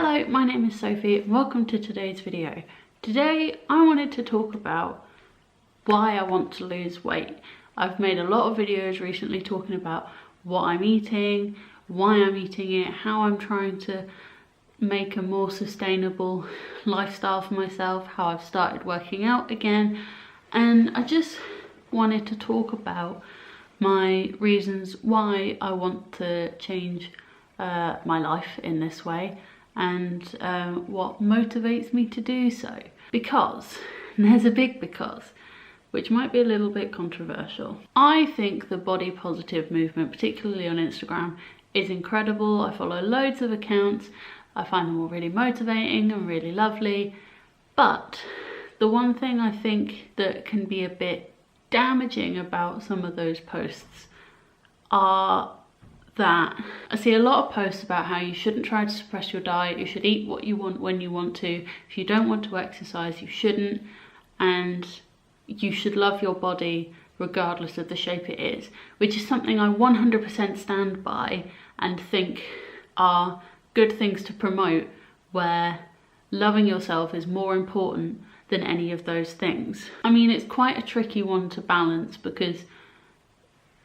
Hello, my name is Sophie and welcome to today's video. Today I wanted to talk about why I want to lose weight. I've made a lot of videos recently talking about what I'm eating, why I'm eating it, how I'm trying to make a more sustainable lifestyle for myself, how I've started working out again, and I just wanted to talk about my reasons why I want to change my life in this way and what motivates me to do so. Because, and there's a big because, which might be a little bit controversial. I think the body positive movement, particularly on Instagram, is incredible. I follow loads of accounts. I find them all really motivating and really lovely. But the one thing I think that can be a bit damaging about some of those posts are that I see a lot of posts about how you shouldn't try to suppress your diet, you should eat what you want when you want to, if you don't want to exercise you shouldn't, and you should love your body regardless of the shape it is, which is something I 100% stand by and think are good things to promote, where loving yourself is more important than any of those things. I mean, it's quite a tricky one to balance because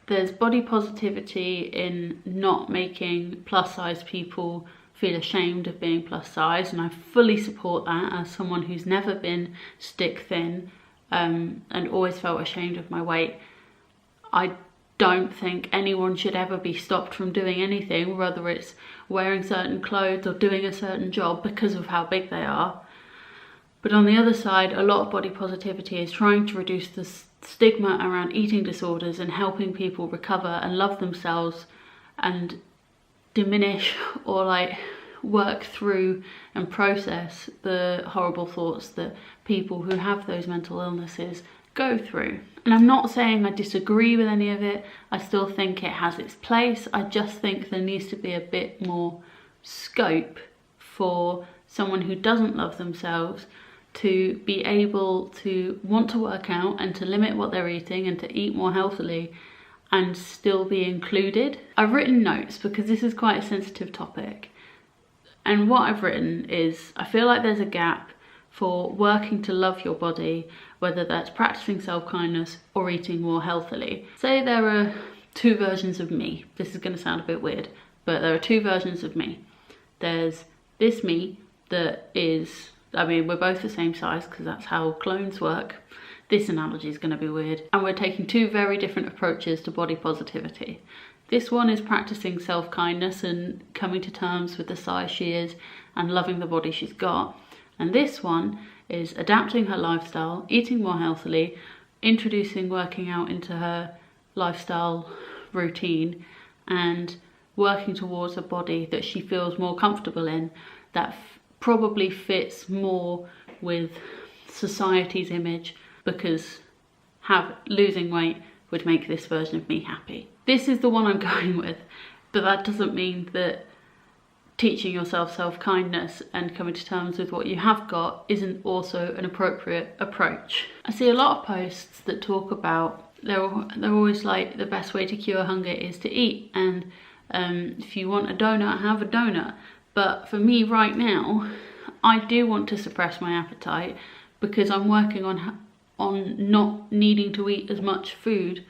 there's body positivity in not making plus size people feel ashamed of being plus size, and I fully support that as someone who's never been stick thin and always felt ashamed of my weight. I don't think anyone should ever be stopped from doing anything, whether it's wearing certain clothes or doing a certain job, because of how big they are. But on the other side, a lot of body positivity is trying to reduce the stigma around eating disorders and helping people recover and love themselves and diminish or like work through and process the horrible thoughts that people who have those mental illnesses go through. And I'm not saying I disagree with any of it. I still think it has its place. I just think there needs to be a bit more scope for someone who doesn't love themselves to be able to want to work out and to limit what they're eating and to eat more healthily and still be included. I've written notes because this is quite a sensitive topic. And what I've written is, I feel like there's a gap for working to love your body, whether that's practicing self-kindness or eating more healthily. Say there are two versions of me. This is going to sound a bit weird, but there are two versions of me. There's this me that is, I mean, we're both the same size because that's how clones work. This analogy is going to be weird. And we're taking two very different approaches to body positivity. This one is practicing self-kindness and coming to terms with the size she is and loving the body she's got. And this one is adapting her lifestyle, eating more healthily, introducing working out into her lifestyle routine and working towards a body that she feels more comfortable in, that probably fits more with society's image, because losing weight would make this version of me happy. This is the one I'm going with, but that doesn't mean that teaching yourself self-kindness and coming to terms with what you have got isn't also an appropriate approach. I see a lot of posts that talk about, they're always like, the best way to cure hunger is to eat, and if you want a donut, have a donut. But for me right now, I do want to suppress my appetite because I'm working on not needing to eat as much food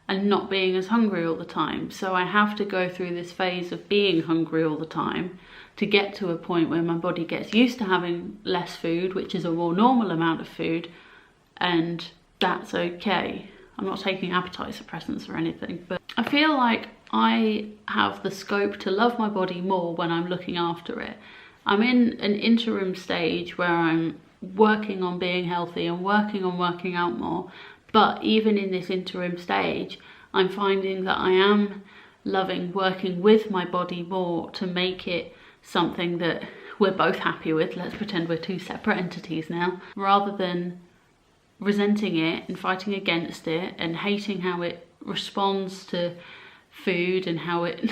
and not being as hungry all the time. So I have to go through this phase of being hungry all the time to get to a point where my body gets used to having less food, which is a more normal amount of food, and that's okay. I'm not taking appetite suppressants or anything, but I feel like I have the scope to love my body more when I'm looking after it. I'm in an interim stage where I'm working on being healthy and working on working out more, but even in this interim stage, I'm finding that I am loving working with my body more to make it something that we're both happy with. Let's pretend we're two separate entities now, rather than resenting it and fighting against it and hating how it responds to food and how it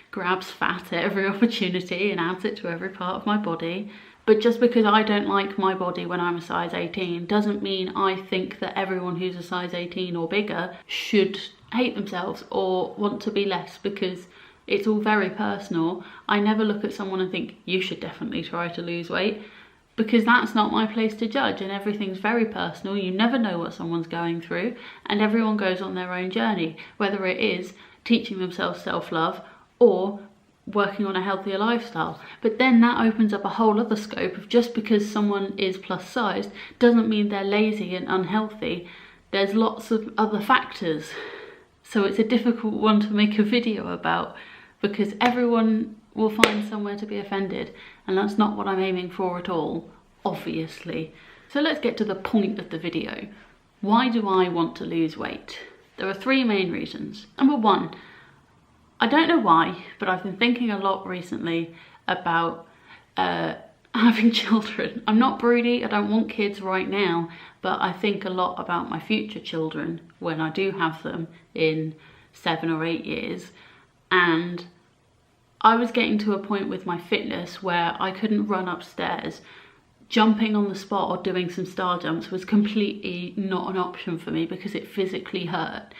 grabs fat at every opportunity and adds it to every part of my body. But just because I don't like my body when I'm a size 18 doesn't mean I think that everyone who's a size 18 or bigger should hate themselves or want to be less because It's all very personal. I never look at someone and think, you should definitely try to lose weight, because that's not my place to judge, and everything's very personal. You never know what someone's going through, and everyone goes on their own journey, whether it is teaching themselves self-love or working on a healthier lifestyle. But then that opens up a whole other scope of, just because someone is plus sized doesn't mean they're lazy and unhealthy. There's lots of other factors. So it's a difficult one to make a video about, because everyone will find somewhere to be offended, and that's not what I'm aiming for at all, obviously. So let's get to the point of the video. Why do I want to lose weight? There are three main reasons. Number one, I don't know why, but I've been thinking a lot recently about having children. I'm not broody, I don't want kids right now, but I think a lot about my future children when I do have them in 7 or 8 years. And I was getting to a point with my fitness where I couldn't run upstairs. Jumping on the spot or doing some star jumps was completely not an option for me because it physically hurt.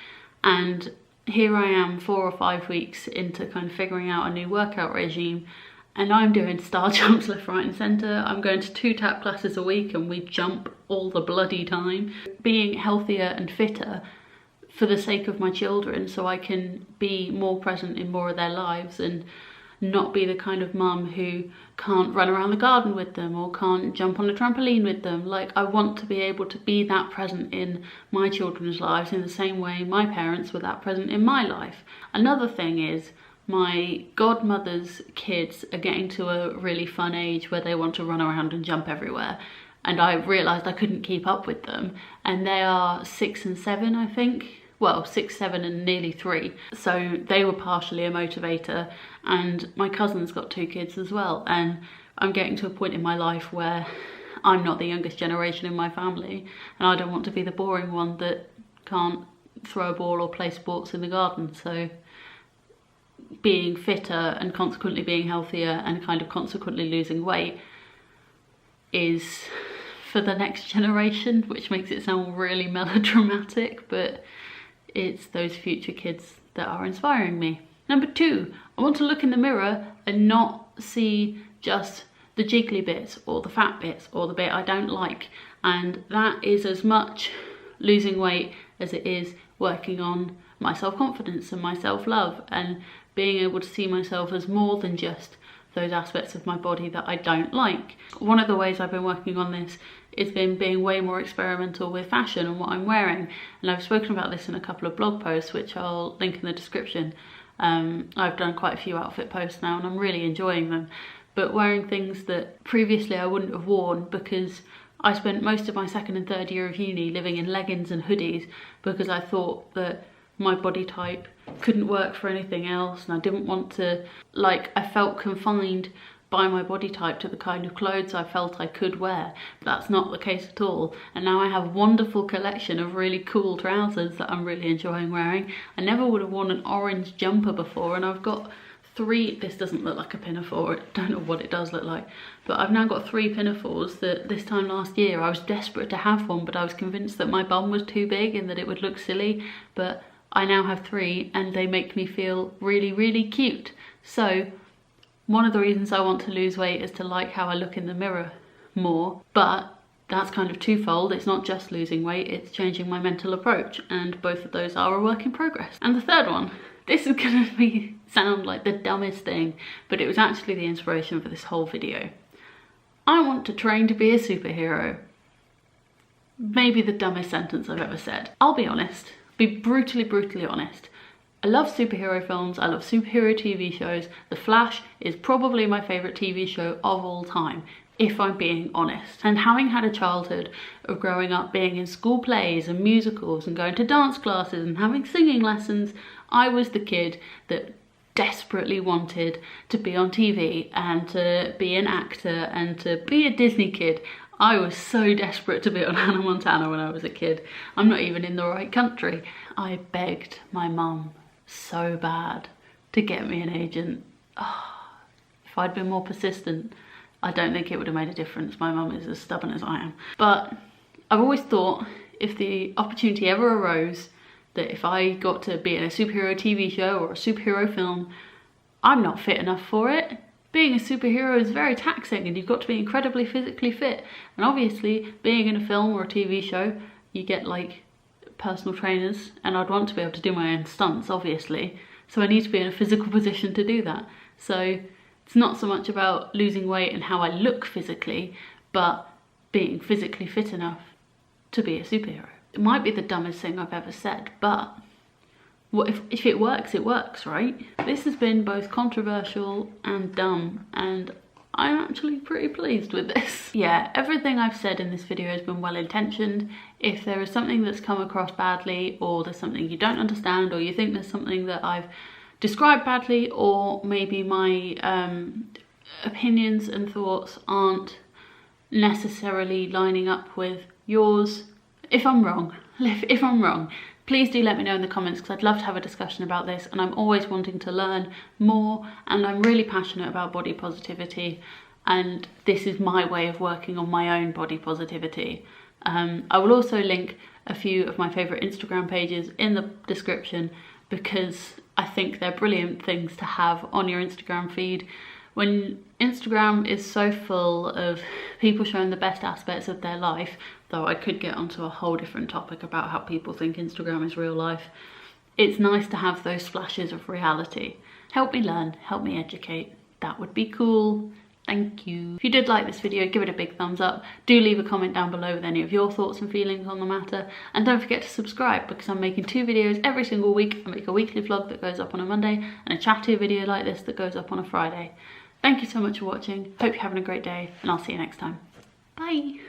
And here I am 4 or 5 weeks into kind of figuring out a new workout regime, and I'm doing star jumps left, right and centre. I'm going to 2 tap classes a week and we jump all the bloody time. Being healthier and fitter for the sake of my children, so I can be more present in more of their lives and not be the kind of mum who can't run around the garden with them or can't jump on a trampoline with them. Like, I want to be able to be that present in my children's lives in the same way my parents were that present in my life. Another thing is, my godmother's kids are getting to a really fun age where they want to run around and jump everywhere. And I realised I couldn't keep up with them. And they are 6 and 7, I think. Well, 6, 7 and nearly 3. So they were partially a motivator, and my cousin's got 2 kids as well. And I'm getting to a point in my life where I'm not the youngest generation in my family, and I don't want to be the boring one that can't throw a ball or play sports in the garden. So being fitter and consequently being healthier and kind of consequently losing weight is for the next generation, which makes it sound really melodramatic, but it's those future kids that are inspiring me. Number 2, I want to look in the mirror and not see just the jiggly bits or the fat bits or the bit I don't like. And that is as much losing weight as it is working on my self-confidence and my self-love and being able to see myself as more than just those aspects of my body that I don't like. One of the ways I've been working on this has been being way more experimental with fashion and what I'm wearing, and I've spoken about this in a couple of blog posts which I'll link in the description. I've done quite a few outfit posts now and I'm really enjoying them, but wearing things that previously I wouldn't have worn because I spent most of my 2nd and 3rd year of uni living in leggings and hoodies because I thought that my body type couldn't work for anything else, and I didn't want to, like, I felt confined by my body type to the kind of clothes I felt I could wear. That's not the case at all, and now I have a wonderful collection of really cool trousers that I'm really enjoying wearing. I never would have worn an orange jumper before, and I've got 3, this doesn't look like a pinafore, I don't know what it does look like, but I've now got 3 pinafores that this time last year I was desperate to have one, but I was convinced that my bum was too big and that it would look silly, but I now have 3 and they make me feel really, really cute. So one of the reasons I want to lose weight is to like how I look in the mirror more, but that's kind of twofold. It's not just losing weight, it's changing my mental approach, and both of those are a work in progress. And the third one, this is gonna sound like the dumbest thing, but it was actually the inspiration for this whole video. I want to train to be a superhero. Maybe the dumbest sentence I've ever said. I'll be honest, be brutally honest. I love superhero films, I love superhero TV shows. The Flash is probably my favourite TV show of all time, if I'm being honest. And having had a childhood of growing up being in school plays and musicals and going to dance classes and having singing lessons, I was the kid that desperately wanted to be on TV and to be an actor and to be a Disney kid. I was so desperate to be on Hannah Montana when I was a kid. I'm not even in the right country. I begged my mum so bad to get me an agent. Oh, if I'd been more persistent, I don't think it would have made a difference. My mum is as stubborn as I am. But I've always thought if the opportunity ever arose that if I got to be in a superhero TV show or a superhero film, I'm not fit enough for it. Being a superhero is very taxing and you've got to be incredibly physically fit. And obviously, being in a film or a TV show, you get like personal trainers, and I'd want to be able to do my own stunts, obviously. So I need to be in a physical position to do that. So it's not so much about losing weight and how I look physically, but being physically fit enough to be a superhero. It might be the dumbest thing I've ever said, but what if it works, right? This has been both controversial and dumb, and I'm actually pretty pleased with this. Yeah, everything I've said in this video has been well intentioned. If there is something that's come across badly, or there's something you don't understand, or you think there's something that I've described badly, or maybe my opinions and thoughts aren't necessarily lining up with yours, if I'm wrong, please do let me know in the comments, because I'd love to have a discussion about this, and I'm always wanting to learn more, and I'm really passionate about body positivity, and this is my way of working on my own body positivity. I will also link a few of my favourite Instagram pages in the description, because I think they're brilliant things to have on your Instagram feed. When Instagram is so full of people showing the best aspects of their life, though I could get onto a whole different topic about how people think Instagram is real life, it's nice to have those flashes of reality. Help me learn, help me educate. That would be cool. Thank you. If you did like this video, give it a big thumbs up. Do leave a comment down below with any of your thoughts and feelings on the matter. And don't forget to subscribe, because I'm making 2 videos every single week. I make a weekly vlog that goes up on a Monday and a chatty video like this that goes up on a Friday. Thank you so much for watching. Hope you're having a great day, and I'll see you next time. Bye.